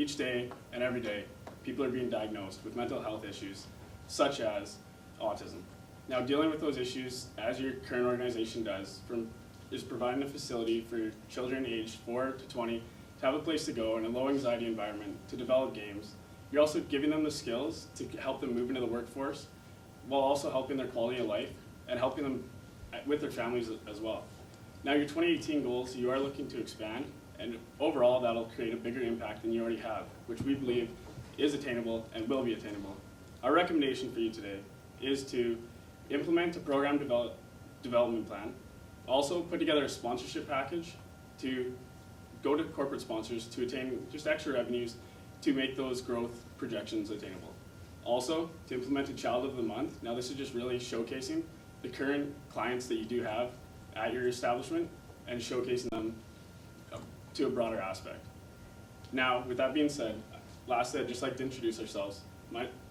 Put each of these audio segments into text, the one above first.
each day and every day, people are being diagnosed with mental health issues such as autism. Now, dealing with those issues, as your current organization does, is providing a facility for children aged 4 to 20 to have a place to go in a low anxiety environment to develop games. You're also giving them the skills to help them move into the workforce while also helping their quality of life and helping them with their families as well. Now, your 2018 goals, you are looking to expand, and overall that'll create a bigger impact than you already have, which we believe is attainable and will be attainable. Our recommendation for you today is to implement a program development plan, also put together a sponsorship package to go to corporate sponsors to attain just extra revenues to make those growth projections attainable. Also, to implement a Child of the Month. Now, this is just really showcasing the current clients that you do have at your establishment and showcasing them to a broader aspect. Now, with that being said, lastly, I'd just like to introduce ourselves.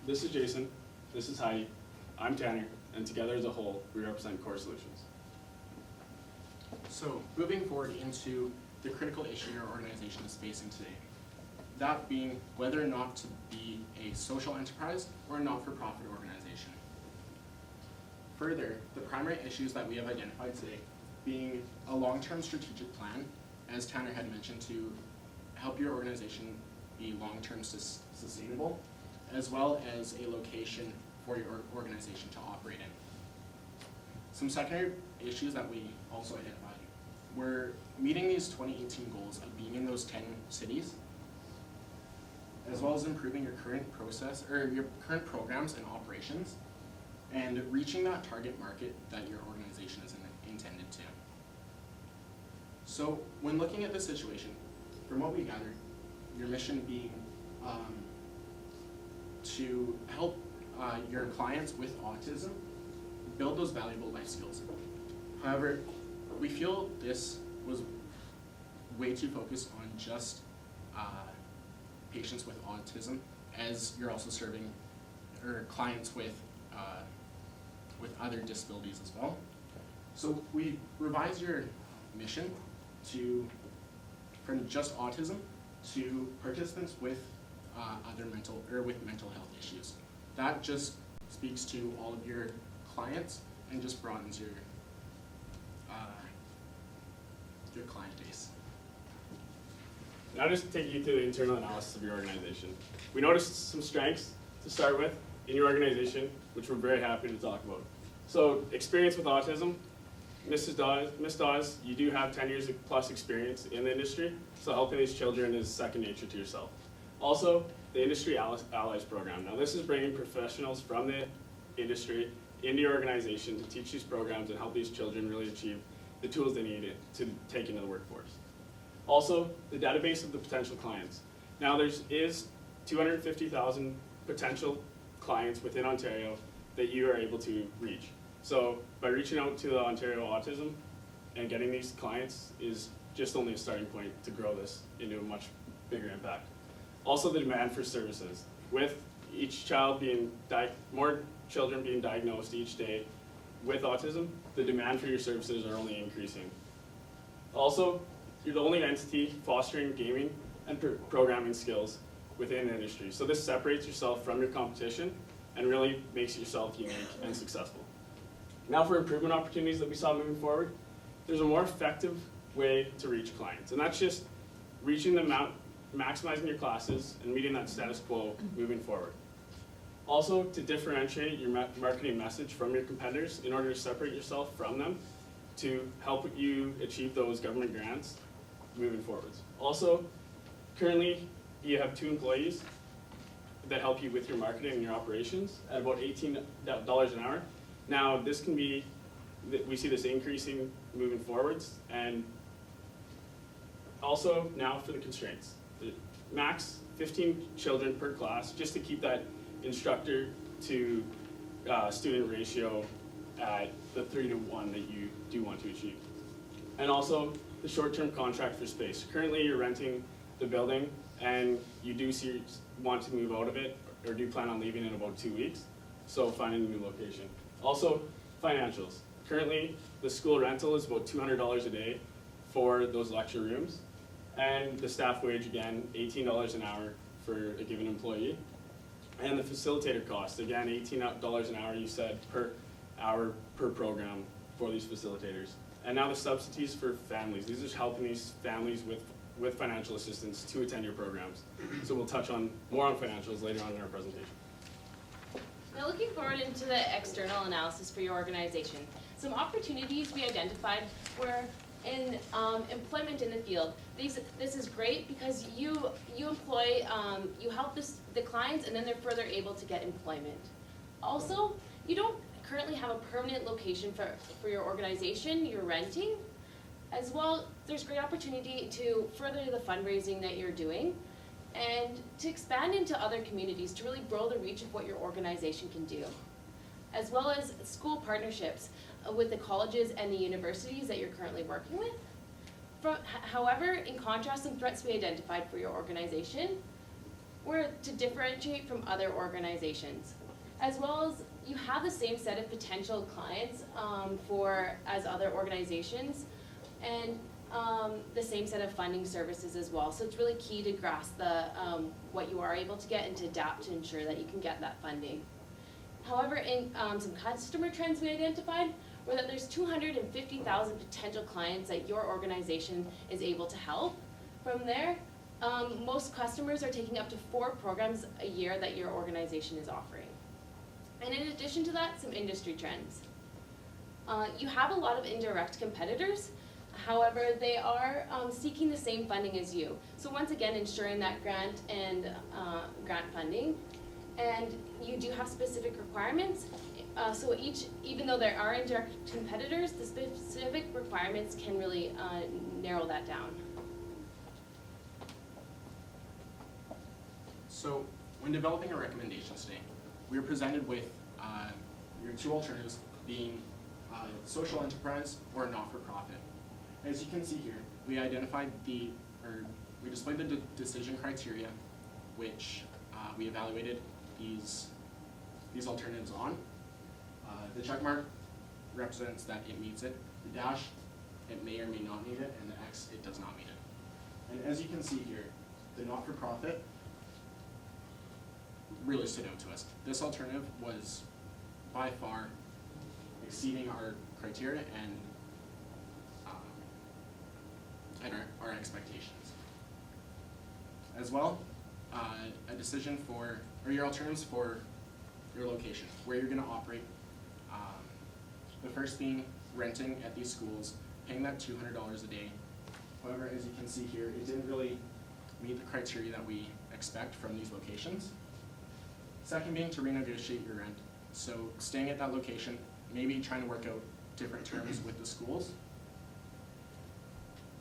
This is Jason, this is Heidi, I'm Tanner, and together as a whole, we represent Core Solutions. So, moving forward into the critical issue your organization is facing today. That being whether or not to be a social enterprise or a not-for-profit organization. Further, the primary issues that we have identified today being a long-term strategic plan, as Tanner had mentioned, to help your organization be long-term sustainable, as well as a location for your organization to operate in. Some secondary issues that we also identified were meeting these 2018 goals of being in those 10 cities, as well as improving your current process or your current programs and operations, and reaching that target market that your organization is intended to. So when looking at the situation, from what we gathered, your mission being to help your clients with autism build those valuable life skills. However, we feel this was way too focused on just patients with autism, as you're also serving clients with other disabilities as well. So we revised your mission from just autism to participants with other mental health issues. That just speaks to all of your clients and just broadens your client base. Now just take you through the internal analysis of your organization. We noticed some strengths to start with in your organization, which we're very happy to talk about. So, experience with autism. Miss Dawes, you do have 10 years plus experience in the industry, so helping these children is second nature to yourself. Also, the Industry Allies program. Now this is bringing professionals from the industry into your organization to teach these programs and help these children really achieve the tools they need to take into the workforce. Also, the database of the potential clients. Now there is 250,000 potential clients within Ontario that you are able to reach. So by reaching out to the Ontario Autism and getting these clients is just only a starting point to grow this into a much bigger impact. Also the demand for services. With each child more children being diagnosed each day with autism, the demand for your services are only increasing. Also, you're the only entity fostering gaming and programming skills within the industry. So this separates yourself from your competition and really makes yourself unique and successful. Now for improvement opportunities that we saw moving forward, there's a more effective way to reach clients, and that's just reaching them out, maximizing your classes, and meeting that status quo moving forward. Also, to differentiate your marketing message from your competitors in order to separate yourself from them to help you achieve those government grants moving forwards. Also, currently you have 2 employees that help you with your marketing and your operations at about $18 an hour. Now this can be, we see this increasing moving forwards, and also now for the constraints. The max 15 children per class, just to keep that instructor to student ratio at the 3-to-1 that you do want to achieve. And also the short-term contract for space. Currently you're renting the building and you do want to move out of it or do plan on leaving in about 2 weeks, so finding a new location. Also financials. Currently the school rental is about $200 a day for those lecture rooms, And the staff wage, again, $18 an hour for a given employee. And the facilitator cost, again, $18 an hour, you said, per hour per program for these facilitators. And now the subsidies for families. These are helping these families with financial assistance to attend your programs. So we'll touch on more on financials later on in our presentation. Now looking forward into the external analysis for your organization, some opportunities we identified were in employment in the field. This is great because you employ, you help the clients, and then they're further able to get employment. Also, you don't currently have a permanent location for your organization, you're renting. As well, there's great opportunity to further the fundraising that you're doing and to expand into other communities to really grow the reach of what your organization can do. As well as school partnerships with the colleges and the universities that you're currently working with. However, in contrast, some threats we identified for your organization were to differentiate from other organizations. As well as you have the same set of potential clients as other organizations, and the same set of funding services as well. So it's really key to grasp what you are able to get and to adapt to ensure that you can get that funding. However, in some customer trends we identified were that there's 250,000 potential clients that your organization is able to help. From there, most customers are taking up to 4 programs a year that your organization is offering. And in addition to that, some industry trends. You have a lot of indirect competitors. However, they are seeking the same funding as you. So once again, ensuring that grant and grant funding. And you do have specific requirements. So even though there are indirect competitors, the specific requirements can really narrow that down. So when developing our recommendations today, we were presented with your 2 alternatives being social enterprise or not-for-profit. As you can see here, we identified we displayed the decision criteria which we evaluated these alternatives on. The check mark represents that it meets it. The dash, it may or may not meet it, and the X, it does not meet it. And as you can see here, the not-for-profit really stood out to us. This alternative was by far exceeding our criteria and our expectations. As well, a decision for, or your alternatives for your location, where you're going to operate. The first being renting at these schools, paying that $200 a day. However, as you can see here, it didn't really meet the criteria that we expect from these locations. Second being to renegotiate your rent. So staying at that location, maybe trying to work out different terms with the schools.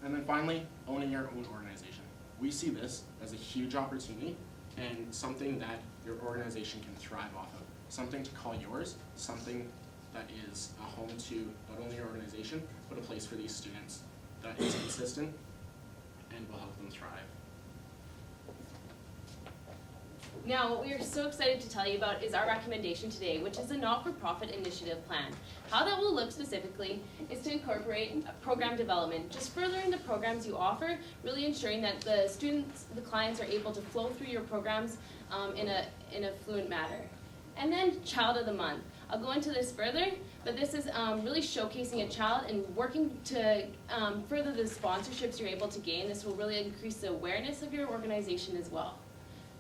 And then finally, owning your own organization. We see this as a huge opportunity and something that your organization can thrive off of. Something to call yours, something that is a home to not only your organization, but a place for these students that is consistent and will help them thrive. Now, what we are so excited to tell you about is our recommendation today, which is the not-for-profit initiative plan. How that will look specifically is to incorporate program development, just furthering the programs you offer, really ensuring that the students, the clients are able to flow through your programs in a fluent manner. And then Child of the Month. I'll go into this further, but this is really showcasing a child and working to further the sponsorships you're able to gain. This will really increase the awareness of your organization as well.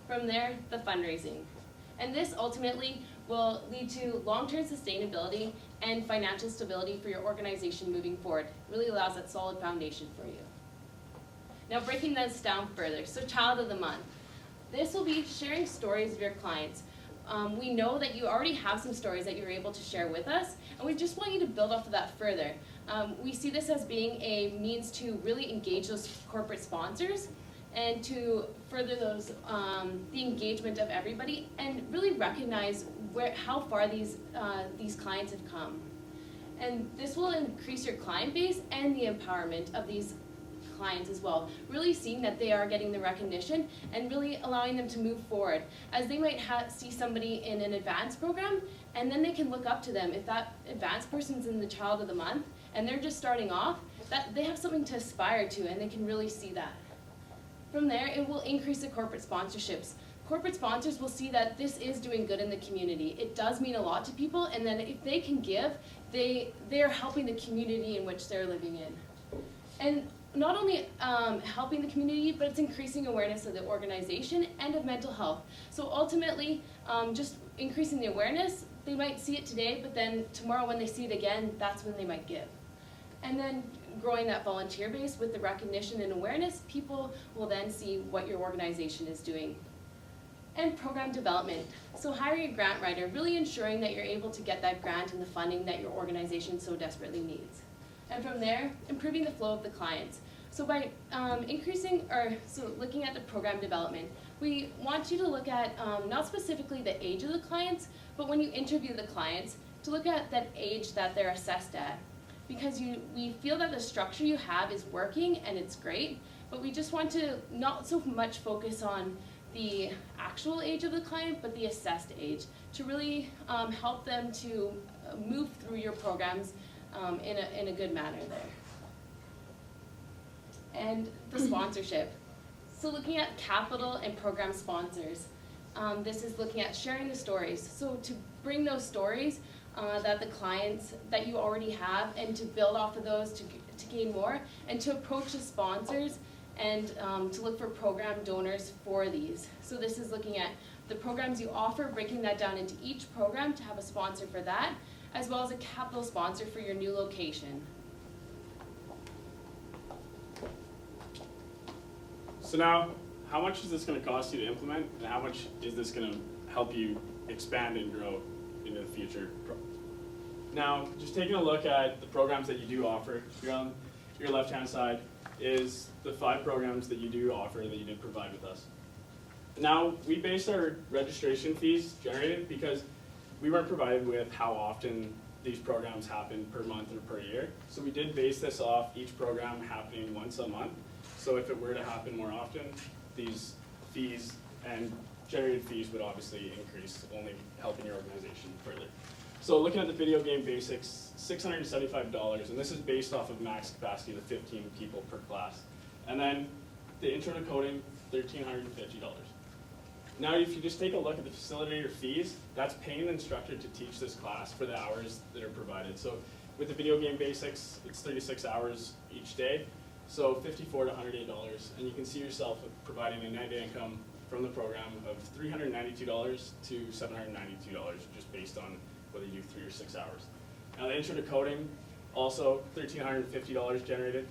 From there, the fundraising. And this ultimately will lead to long-term sustainability and financial stability for your organization moving forward. It really allows that solid foundation for you. Now breaking this down further, so Child of the Month. This will be sharing stories of your clients. We know that you already have some stories that you're able to share with us, and we just want you to build off of that further. We see this as being a means to really engage those corporate sponsors and to further those the engagement of everybody and really recognize how far these clients have come. And this will increase your client base and the empowerment of these clients as well, really seeing that they are getting the recognition and really allowing them to move forward, as they might see somebody in an advanced program and then they can look up to them. If that advanced person's in the Child of the Month and they're just starting off, that they have something to aspire to and they can really see that. From there, it will increase the corporate sponsorships. Corporate sponsors will see that this is doing good in the community. It does mean a lot to people, and then if they can give, they're helping the community in which they're living in. And not only helping the community, but it's increasing awareness of the organization and of mental health. So ultimately, just increasing the awareness, they might see it today, but then tomorrow when they see it again, that's when they might give. And then growing that volunteer base with the recognition and awareness, people will then see what your organization is doing. And program development. So hiring a grant writer, really ensuring that you're able to get that grant and the funding that your organization so desperately needs. And from there, improving the flow of the clients. So by looking at the program development, we want you to look at not specifically the age of the clients, but when you interview the clients, to look at that age that they're assessed at. Because we feel that the structure you have is working and it's great, but we just want to not so much focus on the actual age of the client, but the assessed age, to really help them to move through your programs in a good manner there. And the sponsorship. So looking at capital and program sponsors, this is looking at sharing the stories. So to bring those stories that the clients that you already have, and to build off of those to gain more, and to approach the sponsors and to look for program donors for these. So this is looking at the programs you offer, breaking that down into each program to have a sponsor for that, as well as a capital sponsor for your new location. So now, how much is this going to cost you to implement, and how much is this going to help you expand and grow into the future? Now, just taking a look at the programs that you do offer, here on your left-hand side is the 5 programs that you do offer that you did provide with us. Now, we based our registration fees generated because we weren't provided with how often these programs happen per month or per year. So we did base this off each program happening once a month. So if it were to happen more often, these fees and generated fees would obviously increase, only helping your organization further. So looking at the video game basics, $675, and this is based off of max capacity of 15 people per class. And then the intro to coding, $1,350. Now if you just take a look at the facilitator fees, that's paying the instructor to teach this class for the hours that are provided. So with the video game basics, it's 36 hours each day, so $54 to $108. And you can see yourself providing a net income from the program of $392 to $792, just based on whether you do 3 or 6 hours. Now the intro to coding, also $1,350 generated,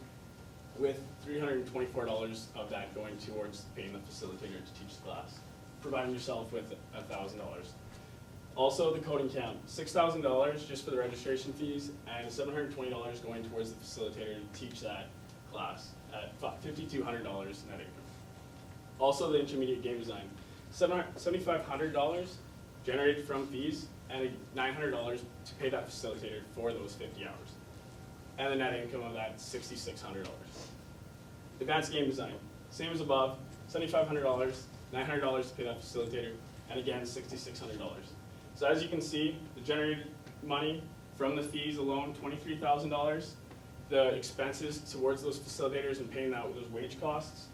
with $324 of that going towards paying the facilitator to teach the class, providing yourself with $1,000. Also the coding camp, $6,000 just for the registration fees, and $720 going towards the facilitator to teach that class at $5,200 net income. Also the intermediate game design, $7,500 generated from fees, and $900 to pay that facilitator for those 50 hours. And the net income of that, $6,600. Advanced game design, same as above, $7,500, $900 to pay that facilitator, and again, $6,600. So as you can see, the generated money from the fees alone, $23,000. The expenses towards those facilitators and paying out those wage costs,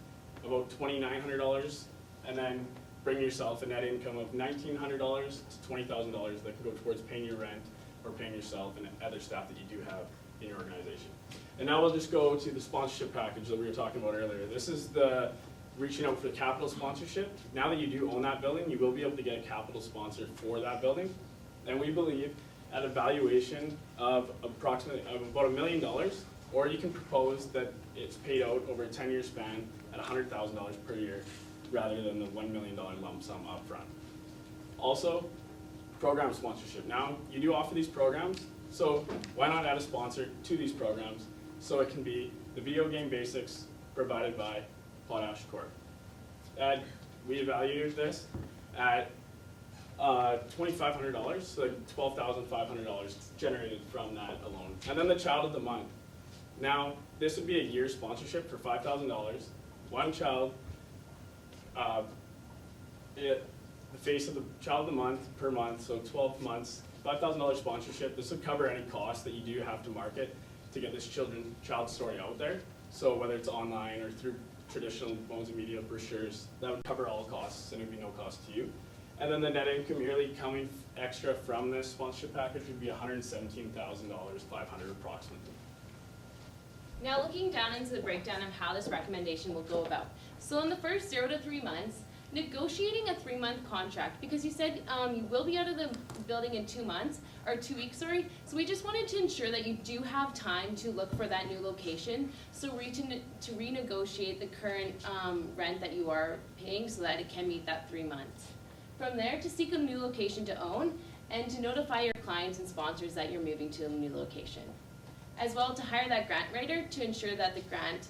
about $2,900, and then bring yourself a net income of $1,900 to $20,000 that can go towards paying your rent or paying yourself and other staff that you do have in your organization. And now we'll just go to the sponsorship package that we were talking about earlier. This is the reaching out for the capital sponsorship. Now that you do own that building, you will be able to get a capital sponsor for that building. And we believe at a valuation of about $1 million, or you can propose that it's paid out over a 10-year span at $100,000 per year, rather than the $1 million lump sum up front. Also, program sponsorship. Now, you do offer these programs, so why not add a sponsor to these programs so it can be the video game basics provided by Potash Corp. We evaluated this at $2,500, so $12,500 generated from that alone. And then the child of the month. Now, this would be a year sponsorship for $5,000. One child, the face of the child of the month per month, so 12 months, $5,000 sponsorship. This would cover any costs that you do have to market to get this child story out there. So whether it's online or through traditional modes of media brochures. That would cover all costs and it would be no cost to you. And then the net income yearly coming extra from this sponsorship package would be $117,500 approximately. Now looking down into the breakdown of how this recommendation will go about. So in the first 0 to 3 months, negotiating a 3-month contract, because you said you will be out of the building in 2 months, or 2 weeks, sorry. So we just wanted to ensure that you do have time to look for that new location. So to renegotiate the current rent that you are paying so that it can meet that 3 months. From there, to seek a new location to own and to notify your clients and sponsors that you're moving to a new location. As well, to hire that grant writer to ensure that the grant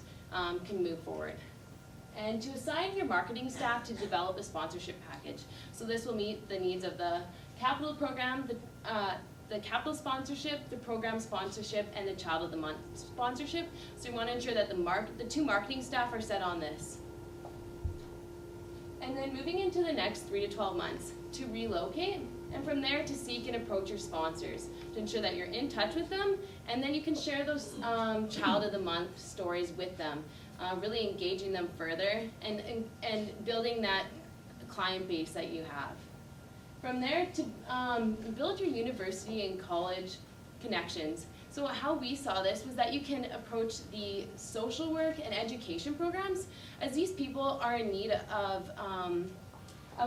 can move forward. And to assign your marketing staff to develop a sponsorship package. So this will meet the needs of the capital program, the capital sponsorship, the program sponsorship, and the Child of the Month sponsorship. So we want to ensure that the 2 marketing staff are set on this. And then moving into the next 3 to 12 months, to relocate, and from there to seek and approach your sponsors to ensure that you're in touch with them, and then you can share those Child of the Month stories with them, really engaging them further and building that client base that you have. From there to build your university and college connections. So how we saw this was that you can approach the social work and education programs, as these people are in need of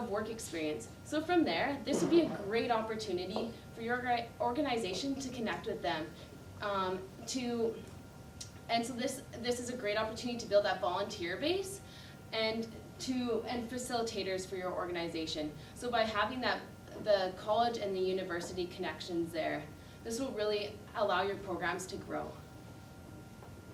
work experience. So from there, this would be a great opportunity for your organization to connect with them. And so this is a great opportunity to build that volunteer base and facilitators for your organization. So by having the college and the university connections there, this will really allow your programs to grow.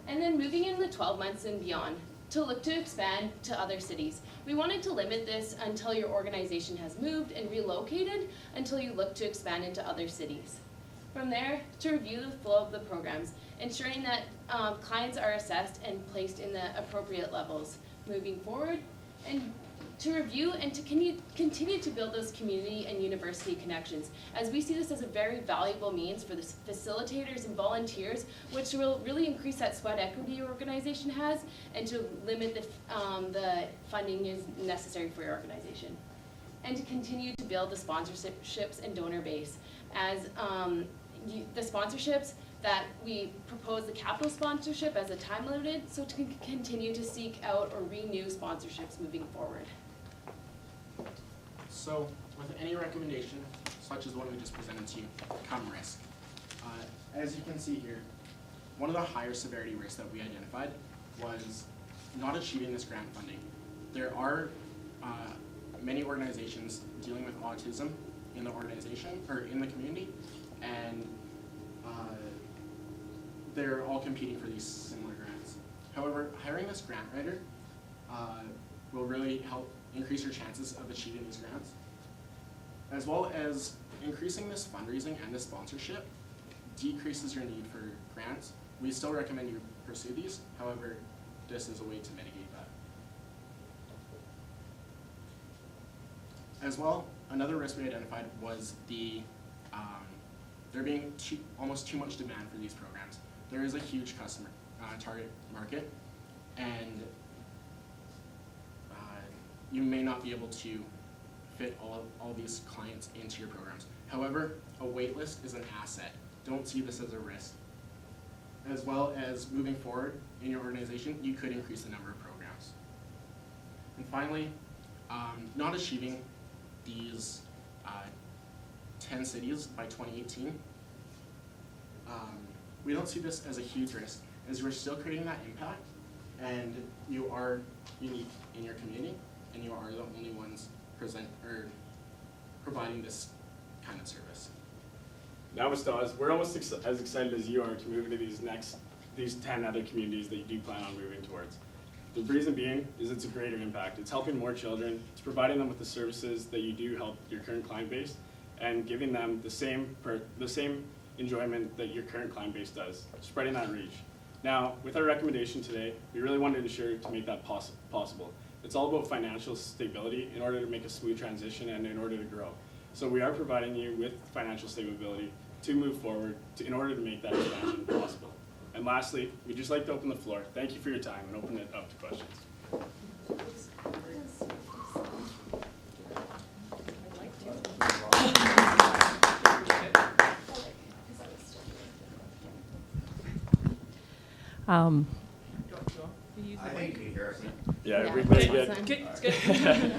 And then moving in the 12 months and beyond, to look to expand to other cities. We wanted to limit this until your organization has moved and relocated, until you look to expand into other cities. From there, to review the flow of the programs, ensuring that clients are assessed and placed in the appropriate levels moving forward, and to review and to continue to build those community and university connections, as we see this as a very valuable means for the facilitators and volunteers, which will really increase that sweat equity your organization has, and to limit the funding is necessary for your organization. And to continue to build the sponsorships and donor base, as the sponsorships that we propose the capital sponsorship as a time limited, so to continue to seek out or renew sponsorships moving forward. So, with any recommendation, such as the one we just presented to you, come risk. As you can see here, one of the higher severity risks that we identified was not achieving this grant funding. There are many organizations dealing with autism in the organization, or in the community, and they're all competing for these similar grants. However, hiring this grant writer will really help increase your chances of achieving these grants, as well as increasing this fundraising and this sponsorship decreases your need for grants. We still recommend you pursue these, however, this is a way to mitigate that. As well, another risk we identified was there being almost too much demand for these programs. There is a huge customer target market, and you may not be able to fit all these clients into your programs. However, a wait list is an asset. Don't see this as a risk. As well as moving forward in your organization, you could increase the number of programs. And finally, not achieving these 10 cities by 2018, we don't see this as a huge risk, as we're still creating that impact, and you are unique in your community, and you are the only ones providing this kind of service. Now, Ms. Dawes, we're almost as excited as you are to move into these 10 other communities that you do plan on moving towards. The reason being is it's a greater impact. It's helping more children. It's providing them with the services that you do help your current client base, and giving them the same enjoyment that your current client base does, spreading that reach. Now, with our recommendation today, we really wanted to ensure to make that possible. It's all about financial stability in order to make a smooth transition and in order to grow. So we are providing you with financial stability to move forward in order to make that expansion possible. And lastly, we'd just like to open the floor. Thank you for your time and open it up to questions. I think you can hear us. Yeah, Yeah. everybody Good. get. Good, it's good.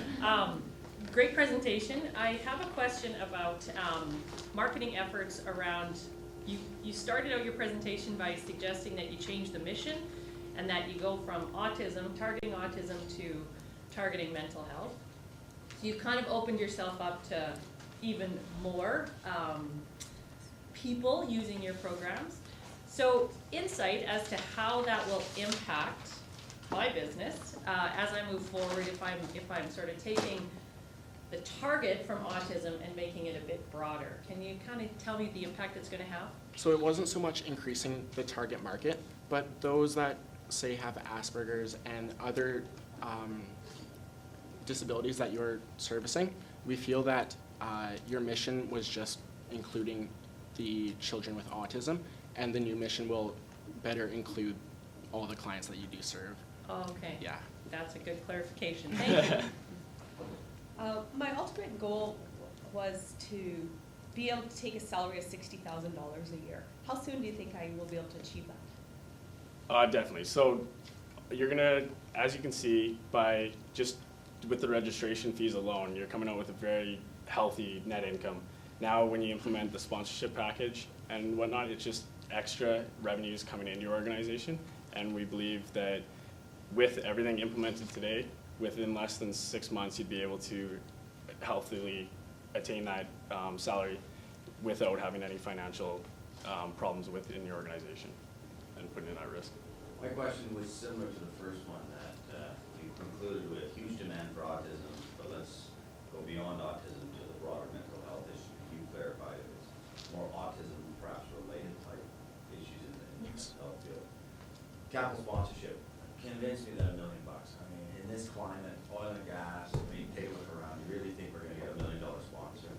Great presentation. I have a question about marketing efforts around, you started out your presentation by suggesting that you change the mission and that you go from targeting autism to targeting mental health. So you've kind of opened yourself up to even more people using your programs. So insight as to how that will impact my business as I move forward, if I'm sort of taking the target from autism and making it a bit broader. Can you kind of tell me the impact it's going to have? So it wasn't so much increasing the target market, but those that say have Asperger's and other disabilities that you're servicing, we feel that your mission was just including the children with autism, and the new mission will better include all the clients that you do serve. Oh, okay. Yeah. That's a good clarification. Thank you. My ultimate goal was to be able to take a salary of $60,000 a year. How soon do you think I will be able to achieve that? Definitely. So you're gonna, as you can see, by just with the registration fees alone, you're coming out with a very healthy net income. Now, when you implement the sponsorship package and whatnot, it's just extra revenues coming into your organization. And we believe that with everything implemented today, within less than 6 months, you'd be able to healthily attain that salary without having any financial problems within your organization and putting it at risk. My question was similar to the first one, that you concluded with huge demand for autism, but let's go beyond autism to the broader mental health issue. Can you clarify if it's more autism perhaps related type issues in the mental health field? Capital sponsorship, convince me that $1 million. I mean, in this climate, oil and gas, I mean, take a look around, you really think we're gonna get $1 million sponsor,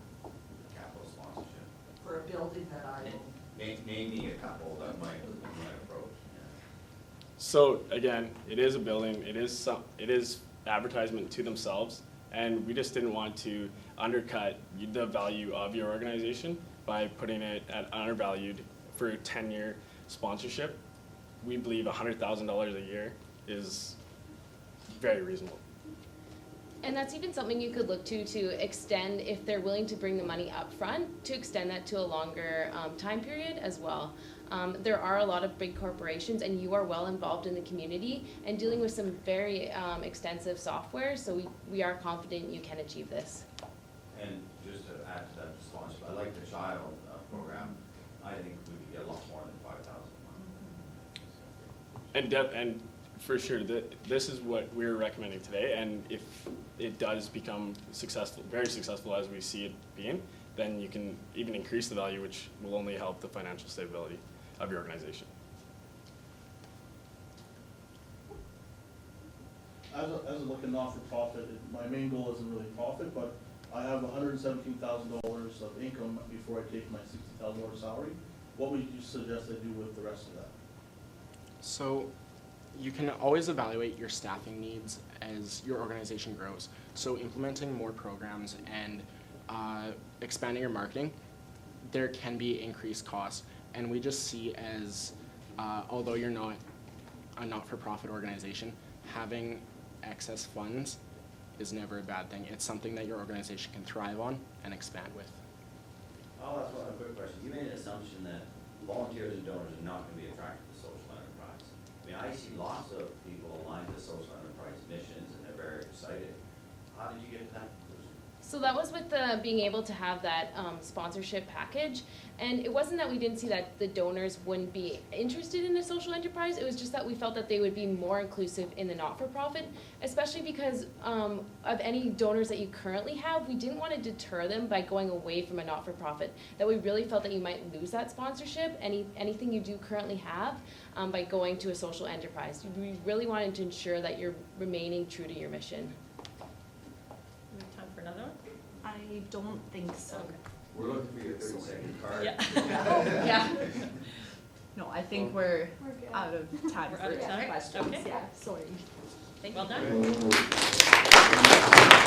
capital sponsorship? For a building that I own. Name me a couple that might approach. So again, it is a building. It is advertisement to themselves, and we just didn't want to undercut the value of your organization by putting it at undervalued for a 10-year sponsorship. We believe $100,000 a year is very reasonable. And that's even something you could look to extend, if they're willing to bring the money up front, to extend that to a longer time period as well. There are a lot of big corporations, and you are well involved in the community and dealing with some very extensive software, so we are confident you can achieve this. And just to add to that response, I like the child program. I think we could get a lot more than 5,000. And for sure, this is what we're recommending today, and if it does become successful, very successful as we see it being, then you can even increase the value, which will only help the financial stability of your organization. As a looking not-for-profit, my main goal isn't really profit, but I have $117,000 of income before I take my $60,000 salary. What would you suggest I do with the rest of that? So you can always evaluate your staffing needs as your organization grows. So implementing more programs and expanding your marketing, there can be increased costs. And we just see as, although you're not a not-for-profit organization, having excess funds is never a bad thing. It's something that your organization can thrive on and expand with. Oh, that's one quick question. You made an assumption that volunteers and donors are not going to be attracted to social enterprise. I mean, I see lots of people aligned to social enterprise missions, and they're very excited. How did you get to that conclusion? So that was with the being able to have that sponsorship package, and it wasn't that we didn't see that the donors wouldn't be interested in a social enterprise. It was just that we felt that they would be more inclusive in the not-for-profit, especially because of any donors that you currently have. We didn't want to deter them by going away from a not-for-profit. That we really felt that you might lose that sponsorship, anything you do currently have, by going to a social enterprise. We really wanted to ensure that you're remaining true to your mission. We have time for another one? I don't think so. We're looking for your 30-second card. Yeah. Yeah. No, I think we're We're good. out of time We're for out of time? questions. Okay. Yeah, sorry. Thank you. Well done.